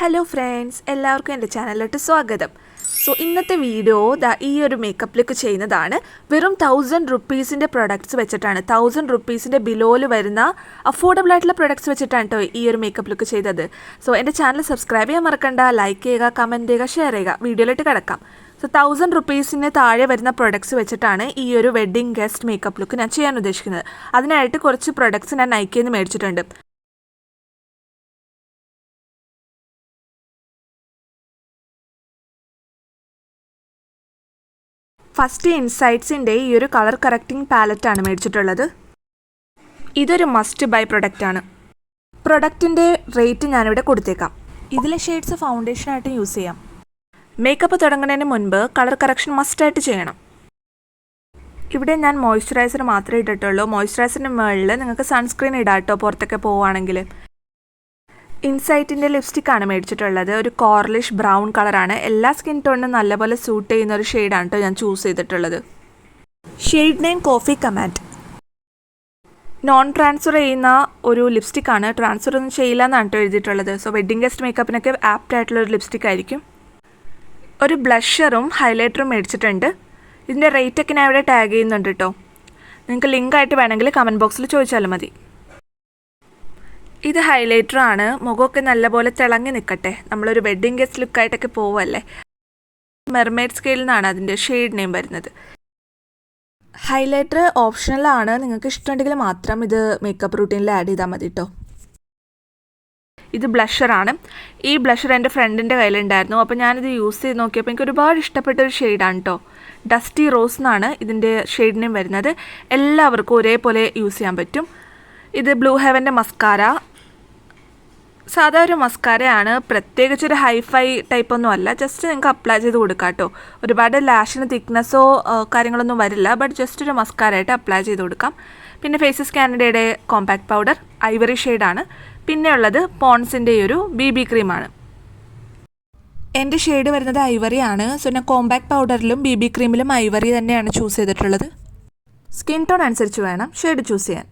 Hello friends, എല്ലാവർക്കും എൻ്റെ ചാനലിലോട്ട് സ്വാഗതം. സോ ഇന്നത്തെ വീഡിയോ ഈ ഒരു മേക്കപ്പ് ലുക്ക് ചെയ്യുന്നതാണ്. വെറും 1000 റുപ്പീസിൻ്റെ പ്രൊഡക്ട്സ് വെച്ചിട്ടാണ്, 1000 റുപ്പീസിൻ്റെ ബിലോയിൽ വരുന്ന അഫോർഡബിൾ ആയിട്ടുള്ള പ്രൊഡക്ട്സ് വെച്ചിട്ടാണ് കേട്ടോ ഈ ഒരു മേക്കപ്പ് ലുക്ക് ചെയ്തത്. സോ എൻ്റെ ചാനൽ സബ്സ്ക്രൈബ് ചെയ്യാൻ മറക്കണ്ട, ലൈക്ക് ചെയ്യുക, കമൻറ്റ് ചെയ്യുക, ഷെയർ ചെയ്യുക. വീഡിയോയിലോട്ട് കിടക്കാം. സോ 1000 റുപ്പീസിന് താഴെ വരുന്ന പ്രൊഡക്ട്സ് വെച്ചിട്ടാണ് ഈ ഒരു വെഡ്ഡിങ് ഗസ്റ്റ് മേക്കപ്പ് ലുക്ക് ഞാൻ ചെയ്യാൻ ഉദ്ദേശിക്കുന്നത്. അതിനായിട്ട് കുറച്ച് പ്രൊഡക്ട്സ് ഞാൻ നൈക്കിയിൽ നിന്ന് മേടിച്ചിട്ടുണ്ട്. ഫസ്റ്റ് ഇൻസൈറ്റ്സിൻ്റെ ഈ ഒരു കളർ കറക്റ്റിംഗ് പാലറ്റാണ് മേടിച്ചിട്ടുള്ളത്. ഇതൊരു മസ്റ്റ് ബൈ പ്രൊഡക്റ്റാണ്. പ്രൊഡക്റ്റിൻ്റെ റേറ്റ് ഞാനിവിടെ കൊടുത്തേക്കാം. ഇതിലെ ഷെയ്ഡ്സ് ഫൗണ്ടേഷനായിട്ട് യൂസ് ചെയ്യാം. മേക്കപ്പ് തുടങ്ങുന്നതിന് മുൻപ് കളർ കറക്ഷൻ മസ്റ്റായിട്ട് ചെയ്യണം. ഇവിടെ ഞാൻ മോയ്സ്ചറൈസർ മാത്രമേ ഇട്ടിട്ടുള്ളൂ. മോയ്സ്ചറൈസറിൻ്റെ മുകളിൽ നിങ്ങൾക്ക് സൺസ്ക്രീൻ ഇടാം കേട്ടോ പുറത്തൊക്കെ പോവുകയാണെങ്കിൽ. ഇൻസൈറ്റിൻ്റെ ലിപ്സ്റ്റിക്കാണ് മേടിച്ചിട്ടുള്ളത്. ഒരു കോർലിഷ് ബ്രൗൺ കളറാണ്. എല്ലാ സ്കിൻ ടോണിനും നല്ലപോലെ സൂട്ട് ചെയ്യുന്ന ഒരു ഷെയ്ഡാണ് കേട്ടോ ഞാൻ ചൂസ് ചെയ്തിട്ടുള്ളത്. Shade name coffee command. Non transfer ചെയ്യുന്ന ഒരു ലിപ്സ്റ്റിക്കാണ്. ട്രാൻസ്ഫർ ഒന്നും ചെയ്യില്ല എന്നാണ് കേട്ടോ എഴുതിയിട്ടുള്ളത്. സോ വെഡ്ഡിങ് ഗസ്റ്റ് മേക്കപ്പിനൊക്കെ ആപ്റ്റ് ആയിട്ടുള്ള ഒരു ലിപ്സ്റ്റിക് ആയിരിക്കും. ഒരു ബ്ലഷറും ഹൈലൈറ്ററും മേടിച്ചിട്ടുണ്ട്. ഇതിൻ്റെ റേറ്റൊക്കെ ഞാൻ ഇവിടെ ടാഗ് ചെയ്യുന്നുണ്ട് കേട്ടോ. നിങ്ങൾക്ക് ലിങ്കായിട്ട് വേണമെങ്കിൽ കമൻറ്റ് ബോക്സിൽ ചോദിച്ചാലും മതി. ഇത് ഹൈലൈറ്ററാണ്. മുഖമൊക്കെ നല്ലപോലെ തിളങ്ങി നിൽക്കട്ടെ. നമ്മളൊരു വെഡ്ഡിങ് ഗസ്റ്റ് ലുക്കായിട്ടൊക്കെ പോവല്ലേ. മെർമെയ്ഡ് സ്കെയിലിൽ നിന്നാണ് അതിൻ്റെ ഷെയ്ഡ് നെയിം വരുന്നത്. ഹൈലൈറ്റർ ഓപ്ഷണലാണ്. നിങ്ങൾക്ക് ഇഷ്ടമുണ്ടെങ്കിൽ മാത്രം ഇത് മേക്കപ്പ് റൂട്ടീനിൽ ആഡ് ചെയ്താൽ മതി കേട്ടോ. ഇത് ബ്ലഷറാണ്. ഈ ബ്ലഷർ എൻ്റെ ഫ്രണ്ടിൻ്റെ കയ്യിലുണ്ടായിരുന്നു. അപ്പോൾ ഞാനിത് യൂസ് ചെയ്ത് നോക്കിയപ്പോൾ എനിക്ക് ഒരുപാട് ഇഷ്ടപ്പെട്ടൊരു ഷെയ്ഡാണ് കേട്ടോ. ഡസ്റ്റി റോസ് എന്നാണ് ഇതിൻ്റെ ഷെയ്ഡ് നെയിം വരുന്നത്. എല്ലാവർക്കും ഒരേപോലെ യൂസ് ചെയ്യാൻ പറ്റും. ഇത് ബ്ലൂ ഹെവൻ്റെ മസ്കാര. സാധാ ഒരു മസ്കാരയാണ്. പ്രത്യേകിച്ചൊരു ഹൈഫൈ ടൈപ്പൊന്നും അല്ല. ജസ്റ്റ് നിങ്ങൾക്ക് അപ്ലൈ ചെയ്ത് കൊടുക്കാം കേട്ടോ. ഒരുപാട് ലാഷിന് തിക്നെസ്സോ കാര്യങ്ങളൊന്നും വരില്ല. ബട്ട് ജസ്റ്റ് ഒരു മസ്കാരയായിട്ട് അപ്ലൈ ചെയ്ത് കൊടുക്കാം. പിന്നെ ഫേസസ് കാനഡയുടെ കോമ്പാക്ട് പൗഡർ ഐവറി ഷെയ്ഡാണ്. പിന്നെ ഉള്ളത് പോൺസിൻ്റെ ഒരു BB ക്രീമാണ്. എൻ്റെ ഷെയ്ഡ് വരുന്നത് ഐവറി ആണ്. സോ ഞാൻ കോമ്പാക്ട് പൗഡറിലും BB ക്രീമിലും ഐവറി തന്നെയാണ് ചൂസ് ചെയ്തിട്ടുള്ളത്. സ്കിൻ ടോൺ അനുസരിച്ച് വേണം ഷെയ്ഡ് ചൂസ് ചെയ്യാൻ.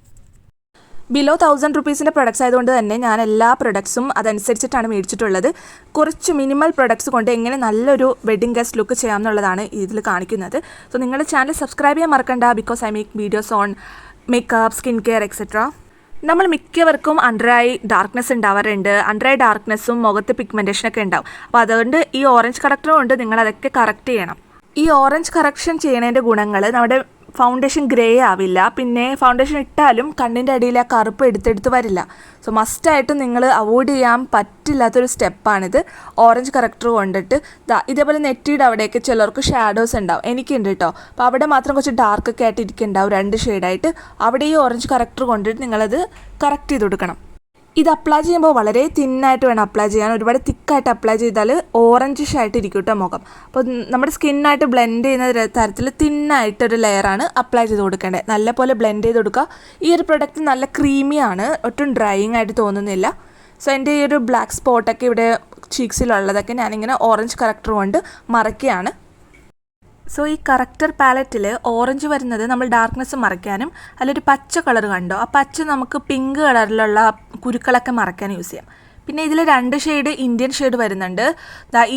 ബിലോ 1000 റുപ്പീസിൻ്റെ പ്രൊഡക്ട്സ് ആയതുകൊണ്ട് തന്നെ ഞാൻ എല്ലാ പ്രൊഡക്ട്സും അതനുസരിച്ചിട്ടാണ് മേടിച്ചിട്ടുള്ളത്. കുറച്ച് മിനിമൽ പ്രൊഡക്ട്സ് കൊണ്ട് എങ്ങനെ നല്ലൊരു വെഡ്ഡിങ് ഗസ്റ്റ് ലുക്ക് ചെയ്യാമെന്നുള്ളതാണ് ഇതിൽ കാണിക്കുന്നത്. സോ നിങ്ങളുടെ ചാനൽ സബ്സ്ക്രൈബ് ചെയ്യാൻ മറക്കണ്ട. Because I make videos on makeup, skin care etcetera. നമ്മൾ മിക്കവർക്കും അണ്ടർ ഐ ഡാർക്ക്നെസ് ഉണ്ടാവാറുണ്ട്. അണ്ടർ ഐ ഡാർക്ക്നെസ്സും മുഖത്ത് പിഗ്മെൻറ്റേഷനൊക്കെ ഉണ്ടാവും. അപ്പോൾ അതുകൊണ്ട് ഈ ഓറഞ്ച് കറക്റ്റർ കൊണ്ട് നിങ്ങളതൊക്കെ കറക്റ്റ് ചെയ്യണം. ഈ ഓറഞ്ച് കറക്ഷൻ ചെയ്യുന്നതിൻ്റെ ഗുണങ്ങൾ നമ്മുടെ ഫൗണ്ടേഷൻ ഗ്രേ ആവില്ല. പിന്നെ ഫൗണ്ടേഷൻ ഇട്ടാലും കണ്ണിൻ്റെ അടിയിൽ ആ കറുപ്പ് എടുത്തെടുത്ത് വരില്ല. സോ മസ്റ്റായിട്ടും നിങ്ങൾ അവോയ്ഡ് ചെയ്യാൻ പറ്റില്ലാത്തൊരു സ്റ്റെപ്പാണിത്. ഓറഞ്ച് കറക്റ്റർ കൊണ്ടിട്ട് ഇതേപോലെ നെറ്റിയുടെ അവിടെയൊക്കെ ചിലർക്ക് ഷാഡോസ് ഉണ്ടാവും. എനിക്കുണ്ട് കേട്ടോ. അപ്പോൾ അവിടെ മാത്രം കുറച്ച് ഡാർക്കൊക്കെ ആയിട്ട് ഇരിക്കുന്നുണ്ടാവും 2 ഷെയ്ഡായിട്ട്. അവിടെ ഈ ഓറഞ്ച് കറക്റ്റർ കൊണ്ടിട്ട് നിങ്ങളത് കറക്റ്റ് ചെയ്ത് കൊടുക്കണം. ഇത് അപ്ലൈ ചെയ്യുമ്പോൾ വളരെ തിന്നായിട്ട് വേണം അപ്ലൈ ചെയ്യാൻ. ഒരുപാട് തിക്കായിട്ട് അപ്ലൈ ചെയ്താൽ ഓറഞ്ചിഷ് ആയിട്ട് ഇരിക്കും കേട്ടോ മുഖം. അപ്പോൾ നമ്മുടെ സ്കിന്നായിട്ട് ബ്ലെൻഡ് ചെയ്യുന്ന തരത്തിൽ തിന്നായിട്ടൊരു ലെയറാണ് അപ്ലൈ ചെയ്ത് കൊടുക്കേണ്ടത്. നല്ലപോലെ ബ്ലെൻഡ് ചെയ്ത് കൊടുക്കുക. ഈ ഒരു പ്രൊഡക്റ്റ് നല്ല ക്രീമിയാണ്. ഒട്ടും ഡ്രൈയിങ് ആയിട്ട് തോന്നുന്നില്ല. സോ എൻ്റെ ഈ ഒരു ബ്ലാക്ക് സ്പോട്ടൊക്കെ ഇവിടെ ചീക്സിലുള്ളതൊക്കെ ഞാനിങ്ങനെ ഓറഞ്ച് കറക്റ്റർ കൊണ്ട് മറയ്ക്കുകയാണ്. സോ ഈ കറക്റ്റർ പാലറ്റിൽ ഓറഞ്ച് വരുന്നത് നമ്മൾ ഡാർക്ക്നെസ് മറയ്ക്കാനും, അതിലൊരു പച്ച കളർ കണ്ടോ, ആ പച്ച നമുക്ക് പിങ്ക് കളറിലുള്ള കുരുക്കളൊക്കെ മറയ്ക്കാൻ യൂസ് ചെയ്യാം. പിന്നെ ഇതിൽ 2 ഷെയ്ഡ് ഇന്ത്യൻ ഷെയ്ഡ് വരുന്നുണ്ട്.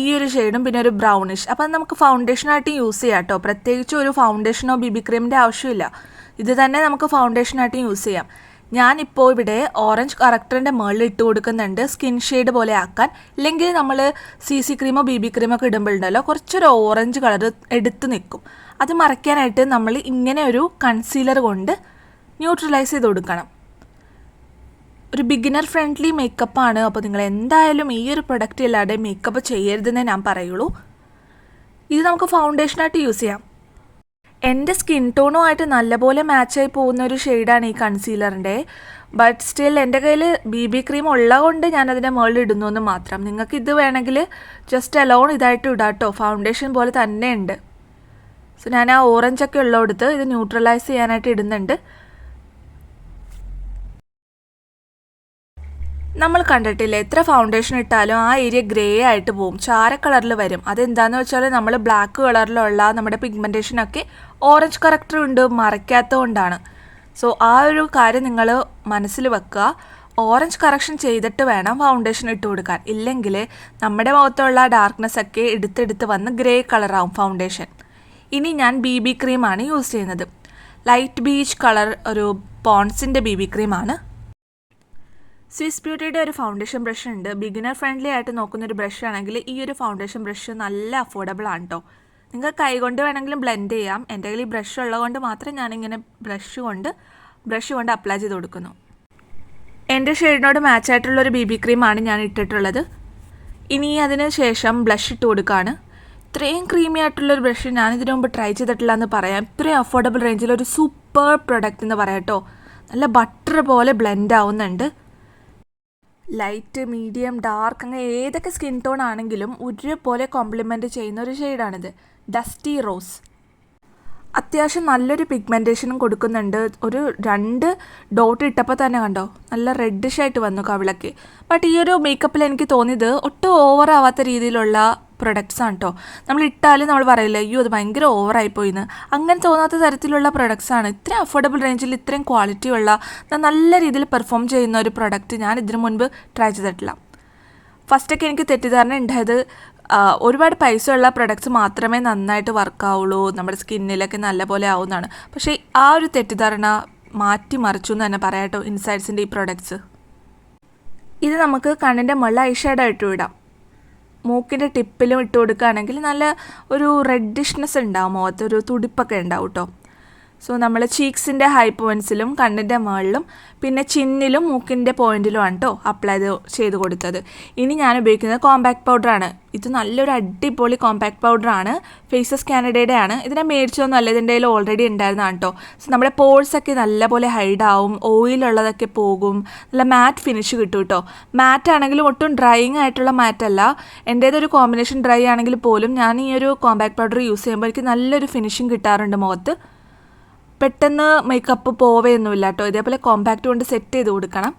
ഈ ഒരു ഷെയ്ഡും പിന്നെ ഒരു ബ്രൗണിഷ്. അപ്പോൾ അത് നമുക്ക് ഫൗണ്ടേഷനായിട്ട് യൂസ് ചെയ്യാം കേട്ടോ. പ്രത്യേകിച്ച് ഒരു ഫൗണ്ടേഷനോ BB ക്രീമിൻ്റെ ആവശ്യമില്ല. ഇത് തന്നെ നമുക്ക് ഫൗണ്ടേഷനായിട്ട് യൂസ് ചെയ്യാം. ഞാനിപ്പോൾ ഇവിടെ ഓറഞ്ച് കറക്റ്ററിൻ്റെ മുകളിൽ ഇട്ട് കൊടുക്കുന്നുണ്ട് സ്കിൻ ഷെയ്ഡ് പോലെ ആക്കാൻ. ഇല്ലെങ്കിൽ നമ്മൾ CC ക്രീമോ BB ക്രീമോ ഒക്കെ ഇടുമ്പോഴുണ്ടല്ലോ കുറച്ചൊരു ഓറഞ്ച് കളർ എടുത്ത് നിൽക്കും. അത് മറയ്ക്കാനായിട്ട് നമ്മൾ ഇങ്ങനെ ഒരു കൺസീലർ കൊണ്ട് ന്യൂട്രലൈസ് ചെയ്ത് കൊടുക്കണം. ഒരു ബിഗിനർ ഫ്രണ്ട്ലി മേക്കപ്പാണ്. അപ്പോൾ നിങ്ങൾ എന്തായാലും ഈ ഒരു പ്രൊഡക്റ്റ് ഇല്ലാതെ മേക്കപ്പ് ചെയ്യരുതെന്നേ ഞാൻ പറയുള്ളൂ. ഇത് നമുക്ക് ഫൗണ്ടേഷനായിട്ട് യൂസ് ചെയ്യാം. എൻ്റെ സ്കിൻ ടോണുമായിട്ട് നല്ലപോലെ മാച്ചായി പോകുന്ന ഒരു ഷെയ്ഡാണ് ഈ കൺസീലറിൻ്റെ. ബട്ട് സ്റ്റിൽ എൻ്റെ കയ്യിൽ BB ക്രീം ഉള്ളതുകൊണ്ട് ഞാനതിൻ്റെ മുകളിൽ ഇടുന്നു എന്ന് മാത്രം. നിങ്ങൾക്ക് ഇത് വേണമെങ്കിൽ ജസ്റ്റ് അലോൺ ഇതായിട്ട് ഇടാം കേട്ടോ. ഫൗണ്ടേഷൻ പോലെ തന്നെ ഉണ്ട്. സോ ഞാൻ ആ ഓറഞ്ചൊക്കെ ഉള്ളിടത്ത് ഇത് ന്യൂട്രലൈസ് ചെയ്യാനായിട്ട് ഇടുന്നുണ്ട്. നമ്മൾ കണ്ടിട്ടില്ലേ, എത്ര ഫൗണ്ടേഷൻ ഇട്ടാലും ആ ഏരിയ ഗ്രേ ആയിട്ട് പോവും, ചാര കളറിൽ വരും. അതെന്താണെന്ന് വെച്ചാൽ നമ്മൾ ബ്ലാക്ക് കളറിലുള്ള നമ്മുടെ പിഗ്മെൻറ്റേഷനൊക്കെ ഓറഞ്ച് കറക്റ്റർ ഉണ്ട് മറയ്ക്കാത്തത് കൊണ്ടാണ്. സോ ആ ഒരു കാര്യം നിങ്ങൾ മനസ്സിൽ വെക്കുക. ഓറഞ്ച് കറക്ഷൻ ചെയ്തിട്ട് വേണം ഫൗണ്ടേഷൻ ഇട്ട് കൊടുക്കാൻ. ഇല്ലെങ്കിൽ നമ്മുടെ മുഖത്തുള്ള ഡാർക്ക്നെസ് ഒക്കെ എടുത്തെടുത്ത് വന്ന് ഗ്രേ കളറാവും ഫൗണ്ടേഷൻ. ഇനി ഞാൻ BB ക്രീമാണ് യൂസ് ചെയ്യുന്നത്. ലൈറ്റ് ബീച്ച് കളർ ഒരു പോൺസിൻ്റെ BB ക്രീമാണ്. സ്വിസ് ബ്യൂട്ടിയുടെ ഒരു ഫൗണ്ടേഷൻ ബ്രഷ് ഉണ്ട്. ബിഗിനർ ഫ്രണ്ട്ലി ആയിട്ട് നോക്കുന്നൊരു ബ്രഷ് ആണെങ്കിൽ ഈ ഒരു ഫൗണ്ടേഷൻ ബ്രഷ് നല്ല അഫോർഡബിൾ ആണ് കേട്ടോ. നിങ്ങൾക്ക് കൈകൊണ്ട് വേണമെങ്കിലും ബ്ലെൻഡ് ചെയ്യാം. എൻ്റെ കയ്യിൽ ഈ ബ്രഷ് ഉള്ളതുകൊണ്ട് മാത്രം ഞാനിങ്ങനെ ബ്രഷ് കൊണ്ട് അപ്ലൈ ചെയ്ത് കൊടുക്കുന്നു. എൻ്റെ ഷെയ്ഡിനോട് മാച്ചായിട്ടുള്ളൊരു BB ക്രീമാണ് ഞാൻ ഇട്ടിട്ടുള്ളത്. ഇനി അതിന് ശേഷം ബ്ലഷ് ഇട്ട് കൊടുക്കുകയാണ്. ഇത്രയും ക്രീമി ആയിട്ടുള്ളൊരു ബ്രഷ് ഞാനിതിനു മുമ്പ് ട്രൈ ചെയ്തിട്ടില്ല എന്ന് പറയാം. ഇത്രയും അഫോർഡബിൾ റേഞ്ചിലൊരു സൂപ്പർ പ്രൊഡക്റ്റ് എന്ന് പറയാം കേട്ടോ. നല്ല ബട്ടർ പോലെ ബ്ലെൻഡ് ആവുന്നുണ്ട്. ലൈറ്റ്, മീഡിയം, ഡാർക്ക് അങ്ങനെ ഏതൊക്കെ സ്കിൻ ടോൺ ആണെങ്കിലും ഒരുപോലെ കോംപ്ലിമെൻറ്റ് ചെയ്യുന്ന ഒരു ഷെയ്ഡാണിത്. Dusty rose. അത്യാവശ്യം നല്ലൊരു പിഗ്മെൻറ്റേഷനും കൊടുക്കുന്നുണ്ട്. ഒരു 2 ഡോട്ട് ഇട്ടപ്പോൾ തന്നെ കണ്ടോ നല്ല റെഡിഷായിട്ട് വന്നു കവിളക്ക്. ബട്ട് ഈ ഒരു മേക്കപ്പിൽ എനിക്ക് തോന്നിയത് ഒട്ടും ഓവറാവാത്ത രീതിയിലുള്ള പ്രൊഡക്ട്സാണ് കേട്ടോ. നമ്മൾ ഇട്ടാലും നമ്മൾ പറയില്ല അയ്യോ അത് ഭയങ്കര ഓവറായിപ്പോയിന്ന്. അങ്ങനെ തോന്നാത്ത തരത്തിലുള്ള പ്രൊഡക്ട്സാണ്. ഇത്രയും അഫോർഡബിൾ റേഞ്ചിൽ ഇത്രയും ക്വാളിറ്റിയുള്ള നല്ല രീതിയിൽ പെർഫോം ചെയ്യുന്ന ഒരു പ്രൊഡക്റ്റ് ഞാൻ ഇതിനു മുൻപ് ട്രൈ ചെയ്തിട്ടില്ല. ഫസ്റ്റൊക്കെ എനിക്ക് തെറ്റിദ്ധാരണ ഉണ്ടായത് ഒരുപാട് പൈസ ഉള്ള പ്രൊഡക്ട്സ് മാത്രമേ നന്നായിട്ട് വർക്കാവുള്ളൂ, നമ്മുടെ സ്കിന്നിലൊക്കെ നല്ലപോലെ ആവുന്നതാണ്. പക്ഷേ ആ ഒരു തെറ്റിദ്ധാരണ മാറ്റി മറിച്ചു എന്ന് തന്നെ പറയാം കേട്ടോ ഇൻസൈഡ്സിൻ്റെ ഈ പ്രൊഡക്ട്സ്. ഇത് നമുക്ക് കണ്ണിൻ്റെ മുകളിൽ ഐ ഷാഡോ ഇട്ട് വിടാം. മൂക്കിൻ്റെ ടിപ്പിലും ഇട്ട് കൊടുക്കുകയാണെങ്കിൽ നല്ല ഒരു റെഡിഷ്നെസ് ഉണ്ടാവും, മുഖത്തൊരു തുടിപ്പൊക്കെ ഉണ്ടാവും കേട്ടോ. സോ നമ്മൾ ചീക്സിൻ്റെ ഹൈ പോയിൻറ്റ്സിലും കണ്ണിൻ്റെ മുകളിലും പിന്നെ ചിന്നിലും മൂക്കിൻ്റെ പോയിൻറ്റിലുമാണ് കേട്ടോ അപ്ലൈ ചെയ്ത് കൊടുത്തത്. ഇനി ഞാൻ ഉപയോഗിക്കുന്നത് കോമ്പാക്ട് പൗഡറാണ്. ഇത് നല്ലൊരു അടിപൊളി കോമ്പാക്ട് പൗഡറാണ്. ഫേസസ് കാനഡയുടെ ആണ്. ഇതിനെ മേടിച്ചൊന്നുമല്ല, ഇതിൻ്റെ കയ്യിൽ ഓൾറെഡി ഉണ്ടായിരുന്നതാണ് കേട്ടോ. സോ നമ്മുടെ പോഴ്സൊക്കെ നല്ലപോലെ ഹൈഡാവും, ഓയിലുള്ളതൊക്കെ പോകും, നല്ല മാറ്റ് ഫിനിഷ് കിട്ടും കേട്ടോ. മാറ്റ് ആണെങ്കിലും ഒട്ടും ഡ്രൈയിങ് ആയിട്ടുള്ള മാറ്റല്ല. എൻ്റേതൊരു കോമ്പിനേഷൻ ഡ്രൈ ആണെങ്കിൽ പോലും ഞാൻ ഈ ഒരു കോമ്പാക്ട് പൗഡർ യൂസ് ചെയ്യുമ്പോൾ എനിക്ക് നല്ലൊരു ഫിനിഷിങ് കിട്ടാറുണ്ട് മുഖത്ത്. പെട്ടെന്ന് മേക്കപ്പ് പോവുകയൊന്നുമില്ല കേട്ടോ. ഇതേപോലെ കോമ്പാക്റ്റ് കൊണ്ട് സെറ്റ് ചെയ്ത് കൊടുക്കണം.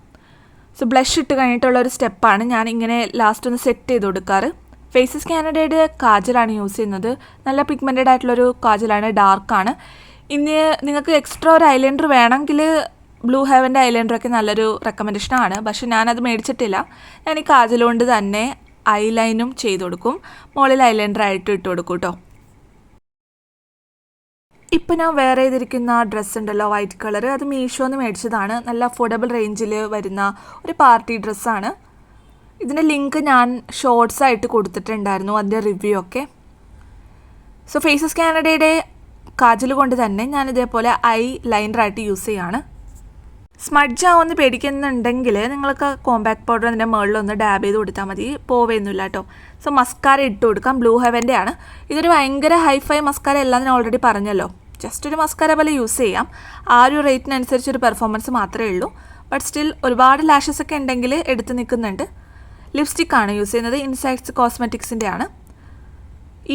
സോ ബ്ലഷ് ഇട്ട് കഴിഞ്ഞിട്ടുള്ളൊരു സ്റ്റെപ്പാണ് ഞാനിങ്ങനെ ലാസ്റ്റ് ഒന്ന് സെറ്റ് ചെയ്ത് കൊടുക്കാറ്. ഫേസസ് കാനഡയുടെ കാജലാണ് യൂസ് ചെയ്യുന്നത്. നല്ല പിഗ്മെൻറ്റഡ് ആയിട്ടുള്ളൊരു കാജലാണ്, ഡാർക്കാണ്. ഇനി നിങ്ങൾക്ക് എക്സ്ട്രാ ഒരു ഐലൈനർ വേണമെങ്കിൽ ബ്ലൂ ഹെവൻ്റെ ഐലൈനറൊക്കെ നല്ലൊരു റെക്കമെൻഡേഷനാണ്. പക്ഷേ ഞാനത് മേടിച്ചിട്ടില്ല. ഞാൻ ഈ കാജൽ കൊണ്ട് തന്നെ ഐലൈനും ചെയ്ത് കൊടുക്കും, മുകളിൽ ഐലൈനറായിട്ട് ഇട്ട് കൊടുക്കും കേട്ടോ. ഇപ്പം ഞാൻ വേറെ ചെയ്തിരിക്കുന്ന ഡ്രസ്സ് ഉണ്ടല്ലോ വൈറ്റ് കളർ, അത് മീഷോന്ന് മേടിച്ചതാണ്. നല്ല അഫോർഡബിൾ റേഞ്ചിൽ വരുന്ന ഒരു പാർട്ടി ഡ്രസ്സാണ്. ഇതിൻ്റെ ലിങ്ക് ഞാൻ ഷോർട്സ് ആയിട്ട് കൊടുത്തിട്ടുണ്ടായിരുന്നു, അതിൻ്റെ റിവ്യൂ ഒക്കെ. സോ ഫേസസ് കാനഡയുടെ കാജൽ കൊണ്ട് തന്നെ ഞാൻ ഇതേപോലെ ഐ ലൈനറായിട്ട് യൂസ് ചെയ്യാണ്. സ്മഡ്ജ് ആവുമെന്ന് പേടിക്കുന്നുണ്ടെങ്കിൽ നിങ്ങൾക്ക് കോമ്പാക്ട് പൗഡർ അതിൻ്റെ മുകളിലൊന്ന് ഡാബ് ചെയ്ത് കൊടുത്താൽ മതി, പോവുകയൊന്നുമില്ല കേട്ടോ. സോ മസ്കാര ഇട്ട് കൊടുക്കാം, ബ്ലൂ ഹെവൻ്റെ ആണ്. ഇതൊരു ഭയങ്കര ഹൈഫൈ മസ്കാര അല്ലാന്ന് ഞാൻ ഓൾറെഡി പറഞ്ഞല്ലോ. ജസ്റ്റ് ഒരു മസ്കാര പോലെ യൂസ് ചെയ്യാം. ആ ഒരു റേറ്റിനനുസരിച്ചൊരു പെർഫോമൻസ് മാത്രമേ ഉള്ളൂ. ബട്ട് സ്റ്റിൽ ഒരുപാട് ലാഷസ് ഒക്കെ ഉണ്ടെങ്കിൽ എടുത്ത് നിൽക്കുന്നുണ്ട്. ലിപ്സ്റ്റിക്കാണ് യൂസ് ചെയ്യുന്നത്, ഇൻസൈഡ്സ് കോസ്മെറ്റിക്സിൻ്റെ ആണ്.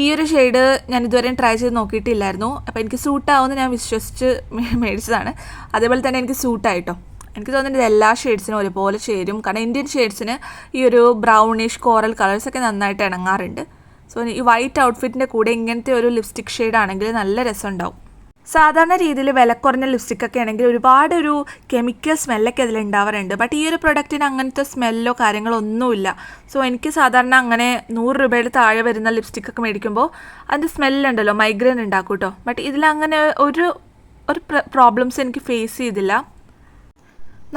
ഈ ഒരു ഷെയ്ഡ് ഞാൻ ഇതുവരെയും ട്രൈ ചെയ്ത് നോക്കിയിട്ടില്ലായിരുന്നു. അപ്പോൾ എനിക്ക് സൂട്ടാവുമെന്ന് ഞാൻ വിശ്വസിച്ച് മേടിച്ചതാണ്. അതേപോലെ തന്നെ എനിക്ക് സൂട്ടായിട്ടോ. എനിക്ക് തോന്നുന്നത് എല്ലാ ഷെയ്ഡ്സിനും ഒരുപോലെ ചേരും. കാരണം ഇന്ത്യൻ ഷെയ്ഡ്സിന് ഈ ഒരു ബ്രൗണിഷ് കോറൽ കളേഴ്സൊക്കെ നന്നായിട്ട് ഇണങ്ങാറുണ്ട്. സോ ഈ വൈറ്റ് ഔട്ട്ഫിറ്റിൻ്റെ കൂടെ ഇങ്ങനത്തെ ഒരു ലിപ്സ്റ്റിക് ഷെയ്ഡാണെങ്കിൽ നല്ല രസമുണ്ടാവും. സാധാരണ രീതിയിൽ വില കുറഞ്ഞ ലിപ്സ്റ്റിക്കൊക്കെ ആണെങ്കിൽ ഒരുപാട് ഒരു കെമിക്കൽ സ്മെല്ലൊക്കെ അതിലുണ്ടാവാറുണ്ട്. ബട്ട് ഈ ഒരു പ്രൊഡക്റ്റിന് അങ്ങനത്തെ സ്മെല്ലോ കാര്യങ്ങളോ ഒന്നുമില്ല. സോ എനിക്ക് സാധാരണ അങ്ങനെ 100 രൂപയുടെ താഴെ വരുന്ന ലിപ്സ്റ്റിക്കൊക്കെ മേടിക്കുമ്പോൾ അതിൻ്റെ സ്മെല്ലുണ്ടല്ലോ മൈഗ്രെയിൻ ഉണ്ടാക്കും കേട്ടോ. ബട്ട് ഇതിലങ്ങനെ ഒരു പ്രോബ്ലംസ് എനിക്ക് ഫേസ് ചെയ്തില്ല.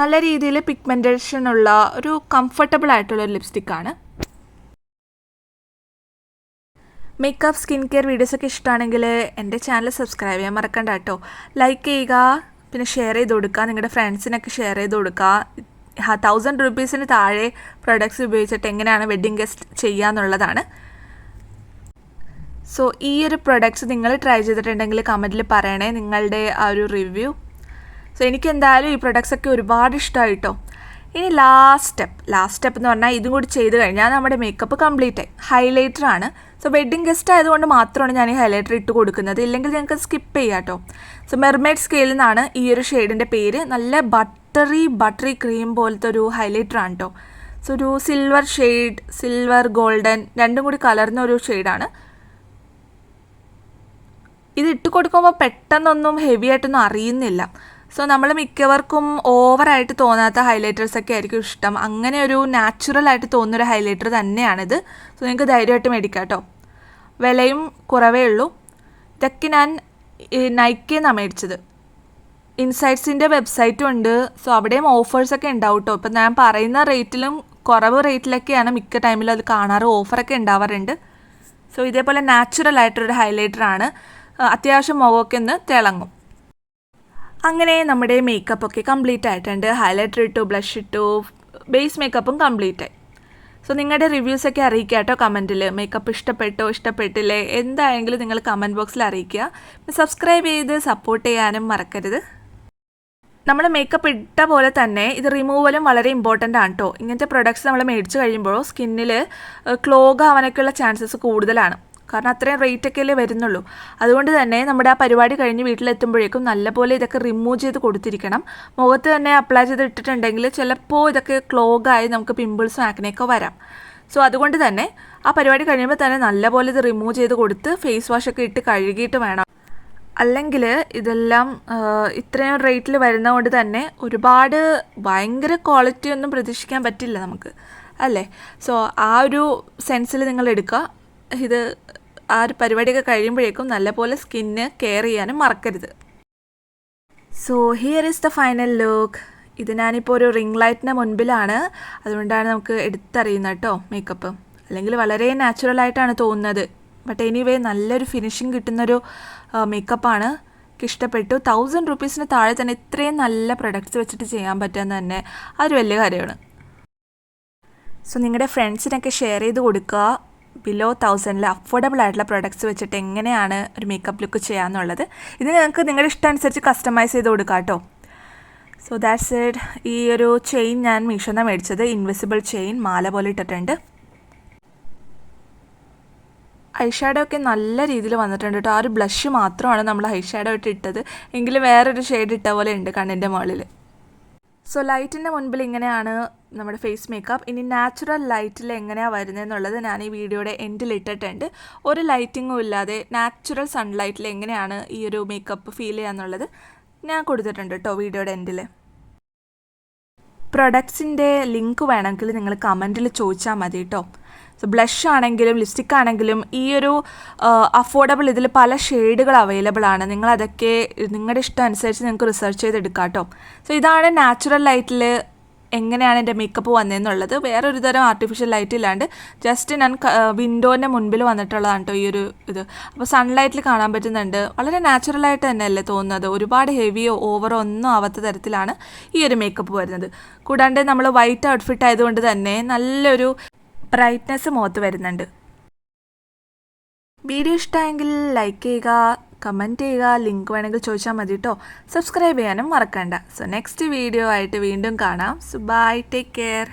നല്ല രീതിയിൽ പിഗ്മെൻറ്റേഷനുള്ള ഒരു കംഫർട്ടബിൾ ആയിട്ടുള്ളൊരു ലിപ്സ്റ്റിക്കാണ്. മേക്കപ്പ്, സ്കിൻ കെയർ വീഡിയോസൊക്കെ ഇഷ്ടമാണെങ്കിൽ എൻ്റെ ചാനൽ സബ്സ്ക്രൈബ് ചെയ്യാൻ മറക്കണ്ട കേട്ടോ. ലൈക്ക് ചെയ്യുക, പിന്നെ ഷെയർ ചെയ്ത് കൊടുക്കുക, നിങ്ങളുടെ ഫ്രണ്ട്സിനൊക്കെ ഷെയർ ചെയ്ത് കൊടുക്കുക. 1000 രൂപീസിന് താഴെ പ്രൊഡക്ട്സ് ഉപയോഗിച്ചിട്ട് എങ്ങനെയാണ് വെഡ്ഡിങ് ഗസ്റ്റ് ചെയ്യുക എന്നുള്ളതാണ്. സോ ഈ ഒരു പ്രൊഡക്ട്സ് നിങ്ങൾ ട്രൈ ചെയ്തിട്ടുണ്ടെങ്കിൽ കമൻറ്റിൽ പറയണേ നിങ്ങളുടെ ആ ഒരു റിവ്യൂ. സോ എനിക്ക് എന്തായാലും ഈ പ്രൊഡക്ട്സൊക്കെ ഒരുപാട് ഇഷ്ടമായിട്ടോ. ഇനി ലാസ്റ്റ് സ്റ്റെപ്പ് എന്ന് പറഞ്ഞാൽ ഇതും കൂടി ചെയ്ത് കഴിഞ്ഞാൽ നമ്മുടെ മേക്കപ്പ് കംപ്ലീറ്റ് ആയി. ഹൈലൈറ്ററാണ്. സോ വെഡ്ഡിങ് ഗസ്റ്റ് ആയതുകൊണ്ട് മാത്രമാണ് ഞാൻ ഈ ഹൈലൈറ്റർ ഇട്ട് കൊടുക്കുന്നത്, ഇല്ലെങ്കിൽ നിങ്ങൾക്ക് സ്കിപ്പ് ചെയ്യാം കേട്ടോ. സോ മെർമെയ്ഡ് സ്കെയിലിൽ നിന്നാണ് ഈ ഒരു ഷെയ്ഡിൻ്റെ പേര്. നല്ല ബട്ടറി ക്രീം പോലത്തെ ഒരു ഹൈലൈറ്ററാണ് കേട്ടോ. സോ ഒരു സിൽവർ ഷെയ്ഡ്, സിൽവർ ഗോൾഡൻ രണ്ടും കൂടി കലർന്ന ഒരു ഷെയ്ഡാണ്. ഇത് ഇട്ട് കൊടുക്കുമ്പോൾ പെട്ടെന്നൊന്നും ഹെവി ആയിട്ടൊന്നും അറിയുന്നില്ല. സോ നമ്മൾ മിക്കവർക്കും ഓവറായിട്ട് തോന്നാത്ത ഹൈലൈറ്റേഴ്സൊക്കെ ആയിരിക്കും ഇഷ്ടം. അങ്ങനെ ഒരു നാച്ചുറലായിട്ട് തോന്നുന്നൊരു ഹൈലൈറ്റർ തന്നെയാണിത്. സോ നിങ്ങൾക്ക് ധൈര്യമായിട്ട് മേടിക്കാം കേട്ടോ. വിലയും കുറവേ ഉള്ളൂ. ഇതൊക്കെ ഞാൻ നൈക്കിന്നാണ് മേടിച്ചത്. ഇൻസൈറ്റ്സിൻ്റെ വെബ്സൈറ്റും ഉണ്ട്. സോ അവിടെയും ഓഫേഴ്സൊക്കെ ഉണ്ടാവും കേട്ടോ. ഇപ്പം ഞാൻ പറയുന്ന റേറ്റിലും കുറവ് റേറ്റിലൊക്കെയാണ് മിക്ക ടൈമിലും അത് കാണാറ്. ഓഫറൊക്കെ ഉണ്ടാവാറുണ്ട്. സോ ഇതേപോലെ നാച്ചുറലായിട്ടൊരു ഹൈലൈറ്ററാണ്. അത്യാവശ്യം മുഖമൊക്കെ ഒന്ന് തിളങ്ങും. അങ്ങനെ നമ്മുടെ മേക്കപ്പൊക്കെ കംപ്ലീറ്റ് ആയിട്ടുണ്ട്. ഹൈലൈറ്റർ ഇട്ടു, ബ്ലഷ് ഇട്ടു, ബേസ് മേക്കപ്പും കംപ്ലീറ്റ് ആയി. സോ നിങ്ങളുടെ റിവ്യൂസൊക്കെ അറിയിക്കുക കേട്ടോ കമൻറ്റിൽ. മേക്കപ്പ് ഇഷ്ടപ്പെട്ടോ ഇഷ്ടപ്പെട്ടില്ലേ എന്തായെങ്കിലും നിങ്ങൾ കമൻറ്റ് ബോക്സിൽ അറിയിക്കുക. സബ്സ്ക്രൈബ് ചെയ്ത് സപ്പോർട്ട് ചെയ്യാനും മറക്കരുത്. നമ്മൾ മേക്കപ്പ് ഇട്ട പോലെ തന്നെ ഇത് റിമൂവലും വളരെ ഇമ്പോർട്ടൻ്റ് ആണ് കേട്ടോ. ഇങ്ങനത്തെ പ്രൊഡക്ട്സ് നമ്മൾ മേടിച്ച് കഴിയുമ്പോൾ സ്കിന്നിൽ ക്ലോഗ് ആവാനൊക്കെയുള്ള ചാൻസസ് കൂടുതലാണ്. കാരണം അത്രയും റേറ്റൊക്കെ അല്ലേ വരുന്നുള്ളൂ. അതുകൊണ്ട് തന്നെ നമ്മുടെ ആ പരിപാടി കഴിഞ്ഞ് വീട്ടിലെത്തുമ്പോഴേക്കും നല്ലപോലെ ഇതൊക്കെ റിമൂവ് ചെയ്ത് കൊടുത്തിരിക്കണം. മുഖത്ത് തന്നെ അപ്ലൈ ചെയ്ത് ഇട്ടിട്ടുണ്ടെങ്കിൽ ചിലപ്പോൾ ഇതൊക്കെ ക്ലോഗായി നമുക്ക് പിമ്പിൾസും ആക്നെയൊക്കെ വരാം. സോ അതുകൊണ്ട് തന്നെ ആ പരിപാടി കഴിയുമ്പോൾ തന്നെ നല്ലപോലെ ഇത് റിമൂവ് ചെയ്ത് കൊടുത്ത് ഫേസ് വാഷൊക്കെ ഇട്ട് കഴുകിയിട്ട് വേണം. അല്ലെങ്കിൽ ഇതെല്ലാം ഇത്രയും റേറ്റിൽ വരുന്നതുകൊണ്ട് തന്നെ ഒരുപാട് ഭയങ്കര ക്വാളിറ്റി ഒന്നും പ്രതീക്ഷിക്കാൻ പറ്റില്ല നമുക്ക്, അല്ലേ? സോ ആ ഒരു സെൻസിൽ നിങ്ങൾ എടുക്കുക. ഇത് ആ ഒരു പരിപാടിയൊക്കെ കഴിയുമ്പോഴേക്കും നല്ലപോലെ സ്കിന്ന് കെയർ ചെയ്യാനും മറക്കരുത്. So here is the final look. ഇത് ഞാനിപ്പോൾ ഒരു റിംഗ് ലൈറ്റിൻ്റെ മുൻപിലാണ്, അതുകൊണ്ടാണ് നമുക്ക് എടുത്തറിയുന്നത് കേട്ടോ മേക്കപ്പ്. അല്ലെങ്കിൽ വളരെ നാച്ചുറലായിട്ടാണ് തോന്നുന്നത്. ബട്ട് എനിവേ നല്ലൊരു ഫിനിഷിങ് കിട്ടുന്നൊരു മേക്കപ്പാണ്. എനിക്ക് ഇഷ്ടപ്പെട്ടു. 1000 റുപ്പീസിന് താഴെ തന്നെ ഇത്രയും നല്ല പ്രൊഡക്ട്സ് വെച്ചിട്ട് ചെയ്യാൻ പറ്റുമെന്ന് തന്നെ അതൊരു വലിയ കാര്യമാണ്. സോ നിങ്ങളുടെ ഫ്രണ്ട്സിനൊക്കെ ഷെയർ ചെയ്ത് കൊടുക്കുക. ബിലോ 1000 അഫോർഡബിൾ ആയിട്ടുള്ള പ്രൊഡക്ട്സ് വെച്ചിട്ട് എങ്ങനെയാണ് ഒരു മേക്കപ്പ് ലുക്ക് ചെയ്യാമെന്നുള്ളത്. ഇത് നിങ്ങൾക്ക് നിങ്ങളുടെ ഇഷ്ടമനുസരിച്ച് കസ്റ്റമൈസ് ചെയ്ത് കൊടുക്കാം കേട്ടോ. So that's it. ഈ ഒരു ചെയിൻ ഞാൻ മീഷോന്നാണ് മേടിച്ചത്. ഇൻവിസിബിൾ ചെയിൻ, മാല പോലെ ഇട്ടിട്ടുണ്ട്. ഐഷാഡോ ഒക്കെ നല്ല രീതിയിൽ വന്നിട്ടുണ്ട് കേട്ടോ. ആ ഒരു ബ്ലഷ് മാത്രമാണ് നമ്മൾ ഐഷാഡോ ഇട്ട് ഇട്ടത്. എങ്കിലും വേറൊരു ഷെയ്ഡ് ഇട്ട പോലെ ഉണ്ട് കണ്ണിൻ്റെ മുകളിൽ. സോ ലൈറ്റിൻ്റെ മുൻപിൽ ഇങ്ങനെയാണ് നമ്മുടെ ഫേസ് മേക്കപ്പ്. ഇനി നാച്ചുറൽ ലൈറ്റിൽ എങ്ങനെയാണ് വരുന്നതെന്നുള്ളത് ഞാൻ ഈ വീഡിയോയുടെ എൻഡിൽ ഇട്ടിട്ടുണ്ട്. ഒരു ലൈറ്റിങ്ങും ഇല്ലാതെ നാച്ചുറൽ സൺലൈറ്റിൽ എങ്ങനെയാണ് ഈ ഒരു മേക്കപ്പ് ഫീൽ ചെയ്യാന്നുള്ളത് ഞാൻ കൊടുത്തിട്ടുണ്ട് കേട്ടോ വീഡിയോയുടെ എൻഡിൽ. പ്രൊഡക്ട്സിൻ്റെ ലിങ്ക് വേണമെങ്കിൽ നിങ്ങൾ കമൻറ്റിൽ ചോദിച്ചാൽ മതി കേട്ടോ. സോ ബ്ലഷ് ആണെങ്കിലും ലിപ്സ്റ്റിക് ആണെങ്കിലും ഈ ഒരു അഫോർഡബിൾ ഇതിൽ പല ഷെയ്ഡുകൾ അവൈലബിൾ ആണ്. നിങ്ങളതൊക്കെ നിങ്ങളുടെ ഇഷ്ടം അനുസരിച്ച് നിങ്ങൾക്ക് റിസർച്ച് ചെയ്തെടുക്കാം കേട്ടോ. സോ ഇതാണ് നാച്ചുറൽ ലൈറ്റിൽ എങ്ങനെയാണ് എൻ്റെ മേക്കപ്പ് വന്നതെന്നുള്ളത്. വേറൊരു തരം ആർട്ടിഫിഷ്യൽ ലൈറ്റ് ഇല്ലാണ്ട് ജസ്റ്റ് ഞാൻ വിൻഡോൻ്റെ മുൻപിൽ വന്നിട്ടുള്ളതാണ് കേട്ടോ ഈ ഒരു ഇത്. അപ്പോൾ സൺലൈറ്റിൽ കാണാൻ പറ്റുന്നുണ്ട്. വളരെ നാച്ചുറലായിട്ട് തന്നെയല്ലേ തോന്നുന്നത്. ഒരുപാട് ഹെവിയോ ഓവറോ ഒന്നും ആവാത്ത തരത്തിലാണ് ഈ ഒരു മേക്കപ്പ് വരുന്നത്. കൂടാണ്ട് നമ്മൾ വൈറ്റ് ഔട്ട്ഫിറ്റ് ആയതുകൊണ്ട് തന്നെ നല്ലൊരു ബ്രൈറ്റ്നെസ് മുഖത്ത് വരുന്നുണ്ട്. വീഡിയോ ഇഷ്ടമായെങ്കിൽ ലൈക്ക് ചെയ്യുക, കമൻറ്റ് ചെയ്യുക, ലിങ്ക് വേണമെങ്കിൽ ചോദിച്ചാൽ മതി കേട്ടോ. സബ്സ്ക്രൈബ് ചെയ്യാനും മറക്കണ്ട. സോ നെക്സ്റ്റ് വീഡിയോ ആയിട്ട് വീണ്ടും കാണാം. So bye, take care.